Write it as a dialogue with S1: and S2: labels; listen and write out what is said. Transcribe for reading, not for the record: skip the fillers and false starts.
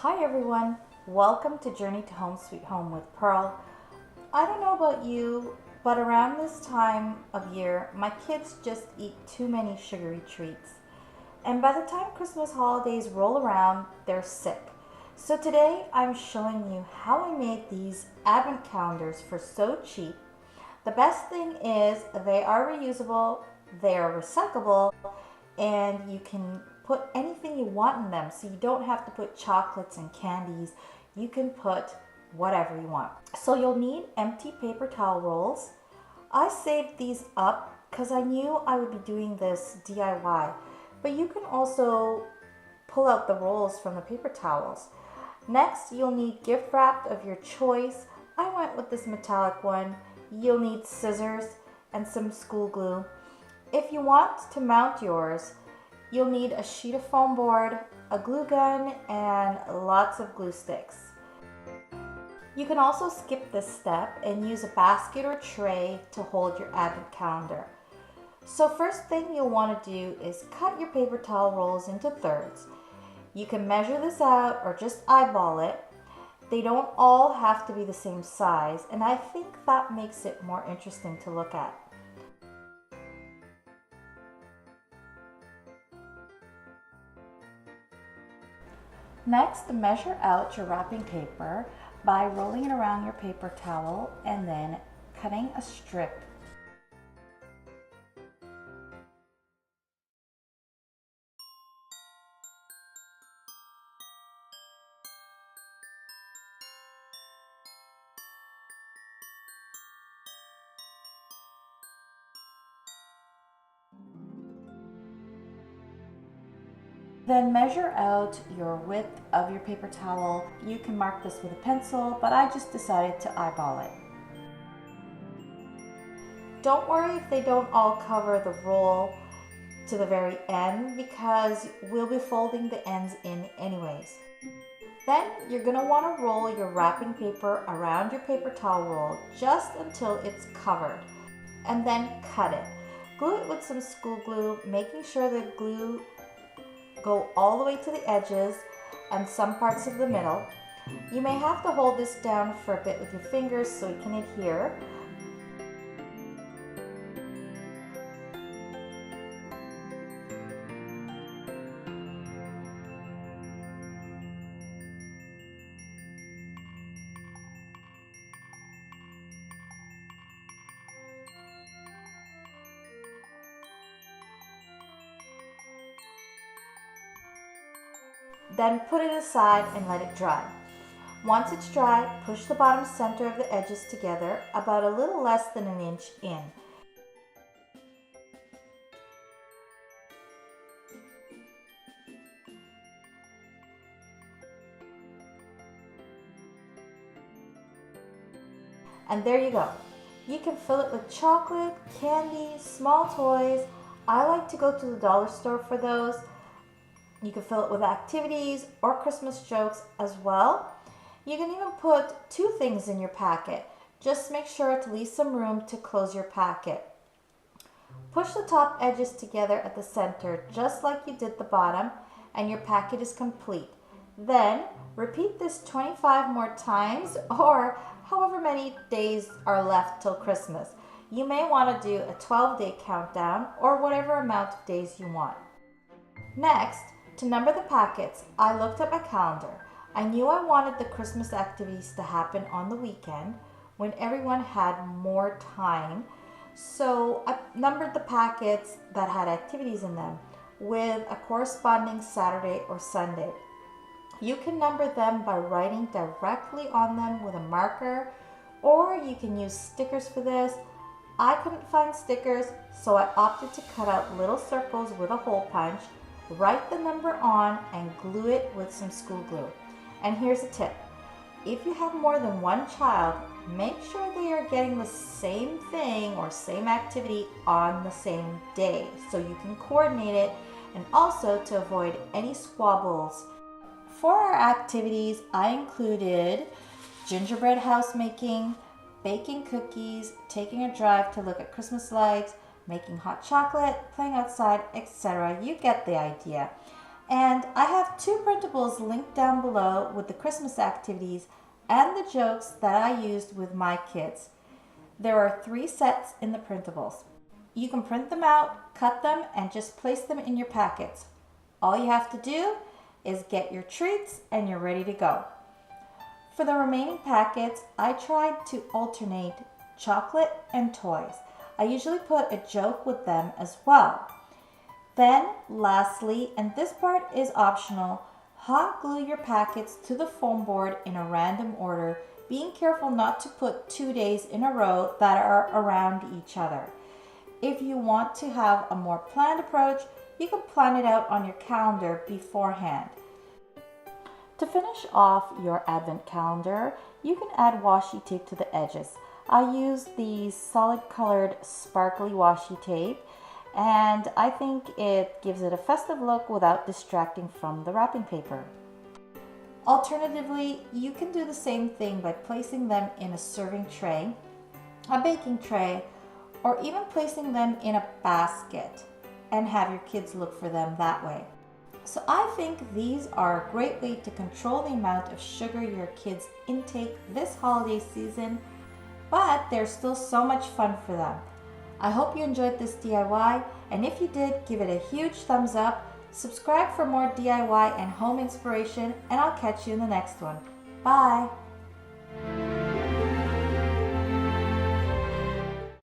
S1: Hi everyone, welcome to Journey to Home Sweet Home with Pearl. I don't know about you, but around this time of year, my kids just eat too many sugary treats. And by the time Christmas holidays roll around, they're sick. So today I'm showing you how I made these advent calendars for so cheap. The best thing is they are reusable, they are recyclable, and you can put anything you want in them, so you don't have to put chocolates and candies. You can put whatever you want. So you'll need empty paper towel rolls. I saved these up because I knew I would be doing this DIY, but you can also pull out the rolls from the paper towels. Next, you'll need gift wrap of your choice. I went with this metallic one. You'll need scissors and some school glue. If you want to mount yours, you'll need a sheet of foam board, a glue gun, and lots of glue sticks. You can also skip this step and use a basket or tray to hold your advent calendar. So first thing you'll want to do is cut your paper towel rolls into thirds. You can measure this out or just eyeball it. They don't all have to be the same size, and I think that makes it more interesting to look at. Next, measure out your wrapping paper by rolling it around your paper towel and then cutting a strip. Then measure out your width of your paper towel. You can mark this with a pencil, but I just decided to eyeball it. Don't worry if they don't all cover the roll to the very end, because we'll be folding the ends in anyways. Then you're going to want to roll your wrapping paper around your paper towel roll just until it's covered, and then cut it. Glue it with some school glue, making sure the glue go all the way to the edges and some parts of the middle. You may have to hold this down for a bit with your fingers so it can adhere. Then put it aside and let it dry. Once it's dry, push the bottom center of the edges together about a little less than an inch in. And there you go. You can fill it with chocolate, candy, small toys. I like to go to the dollar store for those. You can fill it with activities or Christmas jokes as well. You can even put two things in your packet. Just make sure to leave some room to close your packet. Push the top edges together at the center, just like you did the bottom, and your packet is complete. Then repeat this 25 more times, or however many days are left till Christmas. You may want to do a 12-day countdown or whatever amount of days you want. Next, to number the packets, I looked at my calendar. I knew I wanted the Christmas activities to happen on the weekend when everyone had more time. So I numbered the packets that had activities in them with a corresponding Saturday or Sunday. You can number them by writing directly on them with a marker, or you can use stickers for this. I couldn't find stickers, so I opted to cut out little circles with a hole punch, write the number on, and glue it with some school glue. And here's a tip. If you have more than one child, make sure they are getting the same thing or same activity on the same day so you can coordinate it, and also to avoid any squabbles. For our activities, I included gingerbread house making, baking cookies, taking a drive to look at Christmas lights, making hot chocolate, playing outside, etc. You get the idea. And I have 2 printables linked down below with the Christmas activities and the jokes that I used with my kids. There are 3 sets in the printables. You can print them out, cut them, and just place them in your packets. All you have to do is get your treats and you're ready to go. For the remaining packets, I tried to alternate chocolate and toys. I usually put a joke with them as well. Then, lastly, and this part is optional, hot glue your packets to the foam board in a random order, being careful not to put 2 days in a row that are around each other. If you want to have a more planned approach, you can plan it out on your calendar beforehand. To finish off your advent calendar, you can add washi tape to the edges. I use the solid colored sparkly washi tape, and I think it gives it a festive look without distracting from the wrapping paper. Alternatively, you can do the same thing by placing them in a serving tray, a baking tray, or even placing them in a basket and have your kids look for them that way. So I think these are a great way to control the amount of sugar your kids intake this holiday season, but there's still so much fun for them. I hope you enjoyed this DIY, and if you did, give it a huge thumbs up, subscribe for more DIY and home inspiration, and I'll catch you in the next one. Bye!